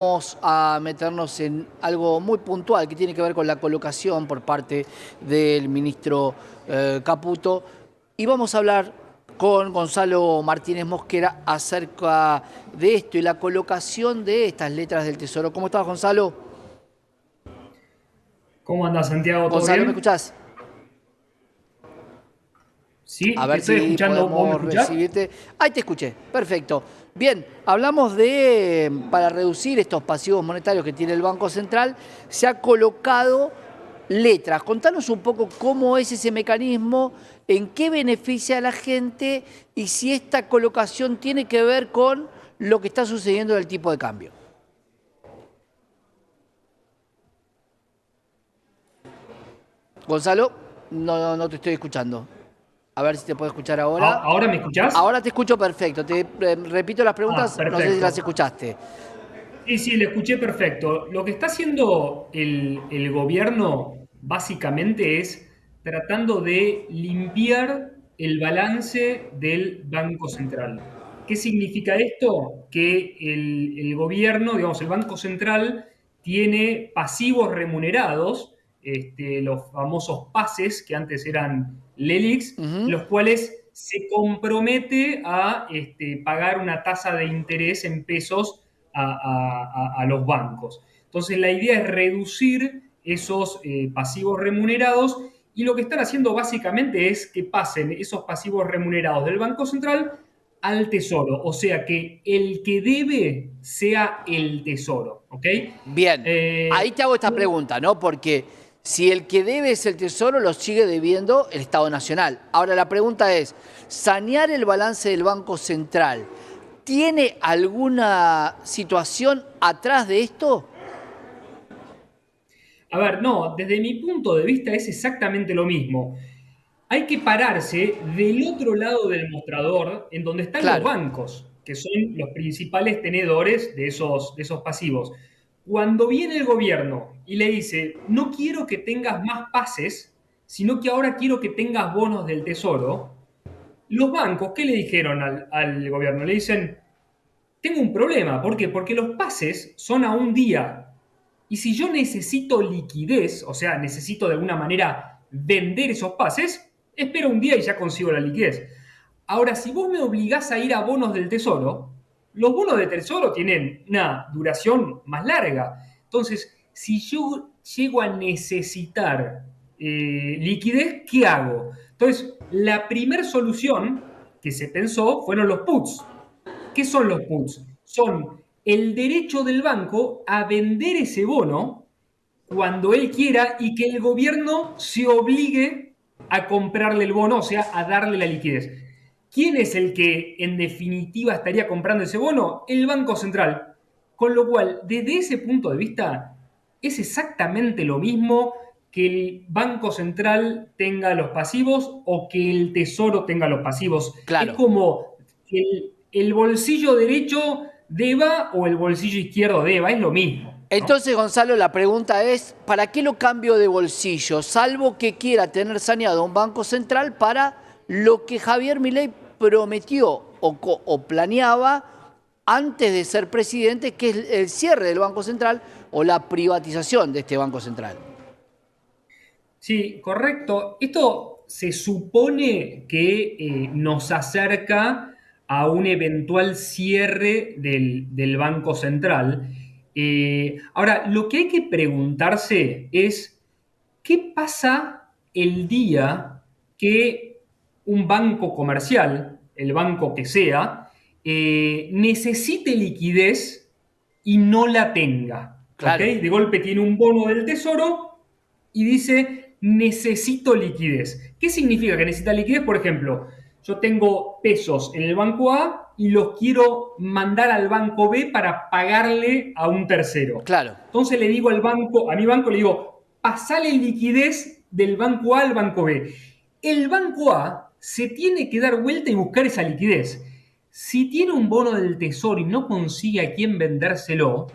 Vamos a meternos en algo muy puntual que tiene que ver con la colocación por parte del ministro Caputo y vamos a hablar con Gonzalo Martínez Mosquera acerca de esto y la colocación de estas letras del Tesoro. ¿Cómo estás, Gonzalo? ¿Cómo andas, Santiago? ¿Todo Gonzalo, ¿me bien? escuchás? A Sí, te ver estoy si escuchando. ¿Vos me podemos escuchás? recibirte. Ahí te escuché, perfecto. Bien, hablamos de, para reducir estos pasivos monetarios que tiene el Banco Central, se ha colocado letras. Contanos un poco cómo es ese mecanismo, en qué beneficia a la gente y si esta colocación tiene que ver con lo que está sucediendo del tipo de cambio. Gonzalo, no te estoy escuchando. A ver si te puedo escuchar ahora. ¿Ahora me escuchás? Ahora te escucho perfecto. Te repito las Ah, preguntas, no sé si las perfecto. escuchaste. Sí, sí, le escuché perfecto. Lo que está haciendo el gobierno básicamente es tratando de limpiar el balance del Banco Central. ¿Qué significa esto? Que el gobierno, digamos, el Banco Central tiene pasivos remunerados, los famosos pases que antes eran LELIX, Ujú. los cuales se compromete a pagar una tasa de interés en pesos a los bancos. Entonces la idea es reducir esos pasivos remunerados y lo que están haciendo básicamente es que pasen esos pasivos remunerados del Banco Central al Tesoro, o sea que el que debe sea el Tesoro, ¿ok? Bien, ahí te hago esta pregunta, ¿no? Porque si el que debe es el Tesoro, lo sigue debiendo el Estado Nacional. Ahora la pregunta es, ¿sanear el balance del Banco Central tiene alguna situación atrás de esto? A ver, no, desde mi punto de vista es exactamente lo mismo. Hay que pararse del otro lado del mostrador, en donde están los Claro. bancos, que son los principales tenedores de esos pasivos. Cuando viene el gobierno y le dice, no quiero que tengas más pases, sino que ahora quiero que tengas bonos del tesoro, los bancos, ¿qué le dijeron al gobierno? Le dicen, tengo un problema. ¿Por qué? Porque los pases son a un día. Y si yo necesito liquidez, o sea, necesito de alguna manera vender esos pases, espero un día y ya consigo la liquidez. Ahora, si vos me obligás a ir a bonos del tesoro, los bonos del tesoro tienen una duración más larga. Entonces, si yo llego a necesitar liquidez, ¿qué hago? Entonces, la primera solución que se pensó fueron los puts. ¿Qué son los puts? Son el derecho del banco a vender ese bono cuando él quiera y que el gobierno se obligue a comprarle el bono, o sea, a darle la liquidez. ¿Quién es el que en definitiva estaría comprando ese bono? El Banco Central. Con lo cual, desde ese punto de vista, es exactamente lo mismo que el Banco Central tenga los pasivos o que el Tesoro tenga los pasivos. Es Claro. como el bolsillo derecho deba o el bolsillo izquierdo deba, es lo mismo, ¿no? Entonces, Gonzalo, la pregunta es, ¿para qué lo cambio de bolsillo? Salvo que quiera tener saneado un banco central para lo que Javier Milei prometió o planeaba antes de ser presidente, que es el cierre del Banco Central o la privatización de este Banco Central. Sí, correcto. Esto se supone que nos acerca a un eventual cierre del Banco Central. Ahora, lo que hay que preguntarse es, ¿qué pasa el día que un banco comercial, el banco que sea, necesite liquidez y no la tenga? ¿Ok? Claro. De golpe tiene un bono del tesoro y dice, necesito liquidez. ¿Qué significa que necesita liquidez? Por ejemplo, yo tengo pesos en el banco A y los quiero mandar al banco B para pagarle a un tercero. Claro. Entonces le digo al banco, a mi banco le digo, pasale liquidez del banco A al banco B. El banco A se tiene que dar vuelta y buscar esa liquidez. Si tiene un bono del tesoro y no consigue a quién vendérselo,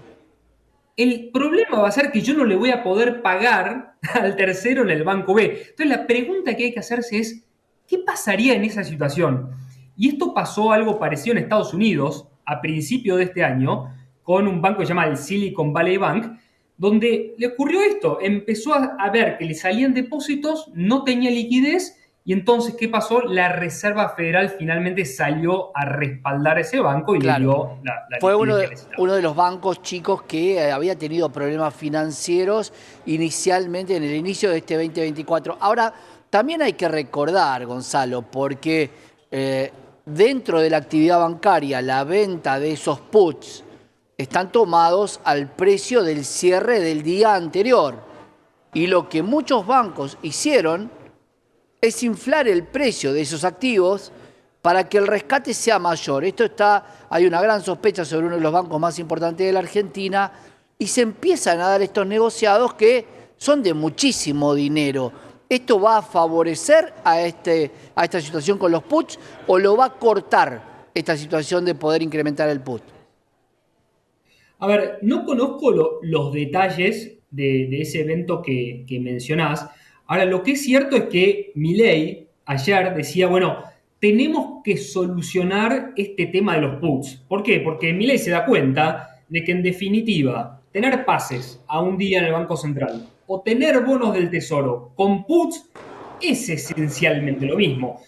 el problema va a ser que yo no le voy a poder pagar al tercero en el banco B. Entonces la pregunta que hay que hacerse es, ¿qué pasaría en esa situación? Y esto pasó algo parecido en Estados Unidos a principio de este año, con un banco que se llama el Silicon Valley Bank, donde le ocurrió esto, empezó a ver que le salían depósitos, no tenía liquidez, y entonces, ¿qué pasó? La Reserva Federal finalmente salió a respaldar ese banco y le Claro. dio la Fue liquidez que necesitaba. uno de los bancos chicos que había tenido problemas financieros inicialmente en el inicio de este 2024. Ahora, también hay que recordar, Gonzalo, porque dentro de la actividad bancaria, la venta de esos puts están tomados al precio del cierre del día anterior. Y lo que muchos bancos hicieron es inflar el precio de esos activos para que el rescate sea mayor. Hay una gran sospecha sobre uno de los bancos más importantes de la Argentina y se empiezan a dar estos negociados que son de muchísimo dinero. ¿Esto va a favorecer a esta situación con los puts o lo va a cortar esta situación de poder incrementar el put? A ver, no conozco los detalles de ese evento que mencionás. Ahora, lo que es cierto es que Milei ayer decía, bueno, tenemos que solucionar este tema de los puts. ¿Por qué? Porque Milei se da cuenta de que en definitiva, tener pases a un día en el Banco Central o tener bonos del Tesoro con puts es esencialmente lo mismo.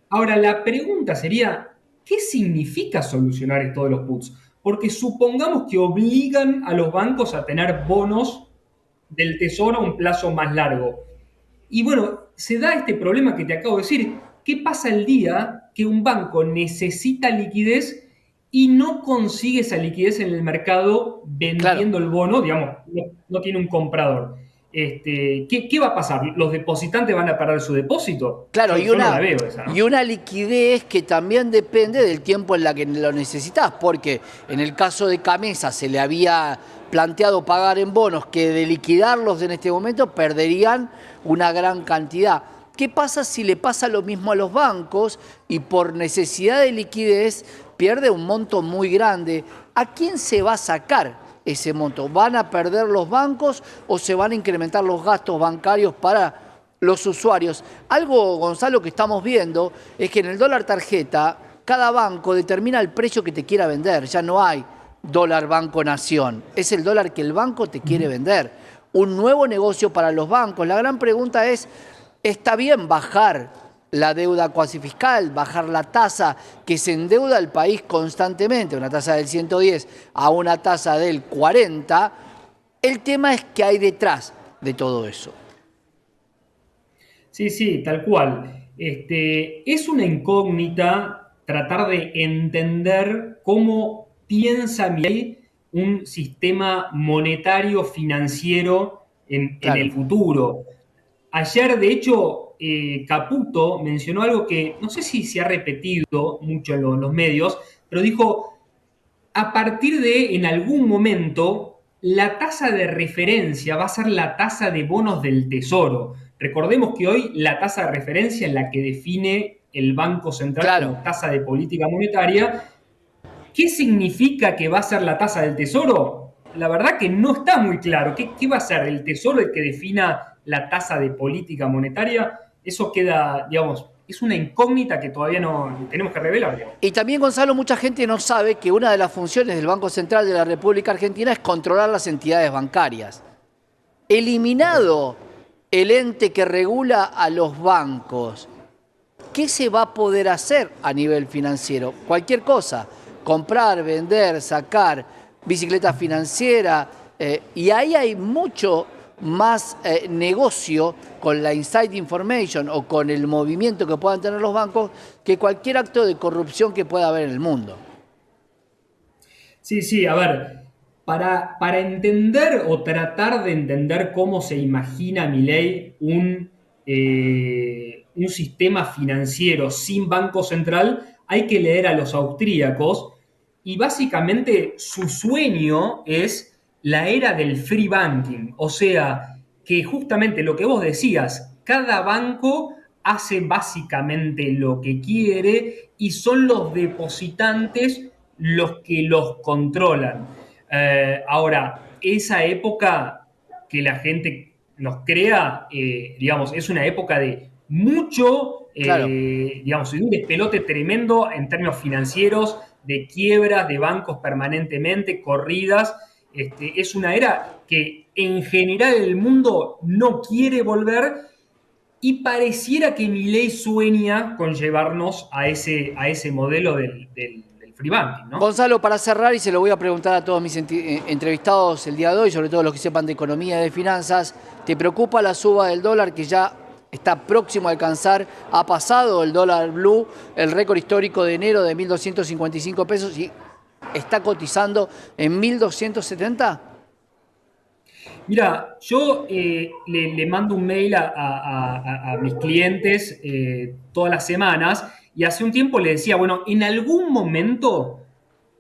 Ahora, la pregunta sería, ¿qué significa solucionar esto de los puts? Porque supongamos que obligan a los bancos a tener bonos del tesoro a un plazo más largo. Y bueno, se da este problema que te acabo de decir. ¿Qué pasa el día que un banco necesita liquidez y no consigue esa liquidez en el mercado Claro. vendiendo el bono? Digamos, no tiene un comprador. ¿Qué va a pasar? ¿Los depositantes van a perder su depósito? Claro, Yo no la veo esa, y ¿no? una liquidez que también depende del tiempo en la que lo necesitas, porque en el caso de Camesa se le había planteado pagar en bonos que de liquidarlos en este momento perderían una gran cantidad. ¿Qué pasa si le pasa lo mismo a los bancos y por necesidad de liquidez pierde un monto muy grande? ¿A quién se va a sacar ese monto? ¿Van a perder los bancos o se van a incrementar los gastos bancarios para los usuarios? Algo, Gonzalo, que estamos viendo es que en el dólar tarjeta cada banco determina el precio que te quiera vender. Ya no hay dólar banco nación, es el dólar que el banco te quiere vender. Un nuevo negocio para los bancos. La gran pregunta es, ¿está bien bajar la deuda cuasi fiscal, bajar la tasa que se endeuda el país constantemente, una tasa del 110 a una tasa del 40? El tema es qué hay detrás de todo eso. Sí, sí, tal cual. Es una incógnita tratar de entender cómo piensa Milei un sistema monetario financiero en Claro. el futuro. Ayer, de hecho, Caputo mencionó algo que no sé si se ha repetido mucho en los medios, pero dijo, a partir de, en algún momento, la tasa de referencia va a ser la tasa de bonos del Tesoro. Recordemos que hoy la tasa de referencia es la que define el Banco Central Claro. como tasa de política monetaria. ¿Qué significa que va a ser la tasa del Tesoro? La verdad que no está muy claro. ¿Qué va a ser el Tesoro el que defina la tasa de política monetaria? Eso queda, digamos, es una incógnita que todavía no tenemos que revelar, digamos. Y también, Gonzalo, mucha gente no sabe que una de las funciones del Banco Central de la República Argentina es controlar las entidades bancarias. Eliminado el ente que regula a los bancos, ¿qué se va a poder hacer a nivel financiero? Cualquier cosa, comprar, vender, sacar, bicicleta financiera, y ahí hay mucho más negocio con la inside information o con el movimiento que puedan tener los bancos que cualquier acto de corrupción que pueda haber en el mundo. Sí, sí, a ver, para entender o tratar de entender cómo se imagina Milei un sistema financiero sin banco central, hay que leer a los austríacos y básicamente su sueño es la era del free banking, o sea, que justamente lo que vos decías, cada banco hace básicamente lo que quiere y son los depositantes los que los controlan. Ahora, esa época que la gente nos crea, digamos, es una época de mucho, Claro. digamos, de un despelote tremendo en términos financieros, de quiebras de bancos permanentemente, corridas. Es una era que en general el mundo no quiere volver y pareciera que Milei sueña con llevarnos a ese modelo del free banking, ¿no? Gonzalo, para cerrar, y se lo voy a preguntar a todos mis entrevistados el día de hoy, sobre todo los que sepan de economía y de finanzas, ¿te preocupa la suba del dólar que ya está próximo a alcanzar, ha pasado el dólar blue, el récord histórico de enero de 1.255 pesos y está cotizando en 1.270? Mira, yo le mando un mail a mis clientes todas las semanas y hace un tiempo le decía, bueno, en algún momento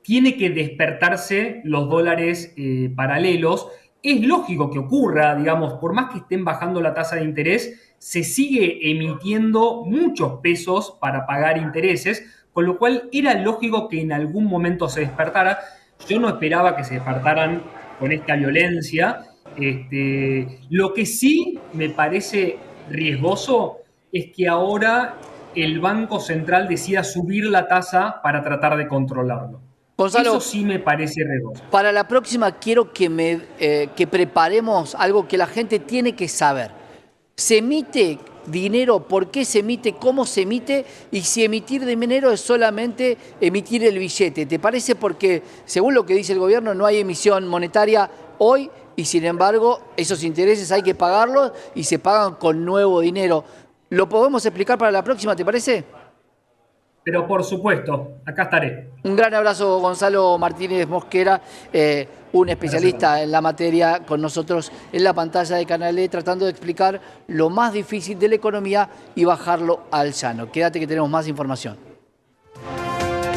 tiene que despertarse los dólares paralelos. Es lógico que ocurra, digamos, por más que estén bajando la tasa de interés, se sigue emitiendo muchos pesos para pagar intereses, con lo cual era lógico que en algún momento se despertara. Yo no esperaba que se despertaran con esta violencia. Lo que sí me parece riesgoso es que ahora el Banco Central decida subir la tasa para tratar de controlarlo. Eso Gonzalo, sí me parece riesgoso. para la próxima quiero que preparemos algo que la gente tiene que saber. ¿Se emite dinero? ¿Por qué se emite? ¿Cómo se emite? Y si emitir dinero es solamente emitir el billete. ¿Te parece? Porque según lo que dice el gobierno no hay emisión monetaria hoy y sin embargo esos intereses hay que pagarlos y se pagan con nuevo dinero. ¿Lo podemos explicar para la próxima? ¿Te parece? Pero por supuesto, acá estaré. Un gran abrazo, Gonzalo Martínez Mosquera, un especialista en la materia con nosotros en la pantalla de Canal E, tratando de explicar lo más difícil de la economía y bajarlo al llano. Quédate que tenemos más información.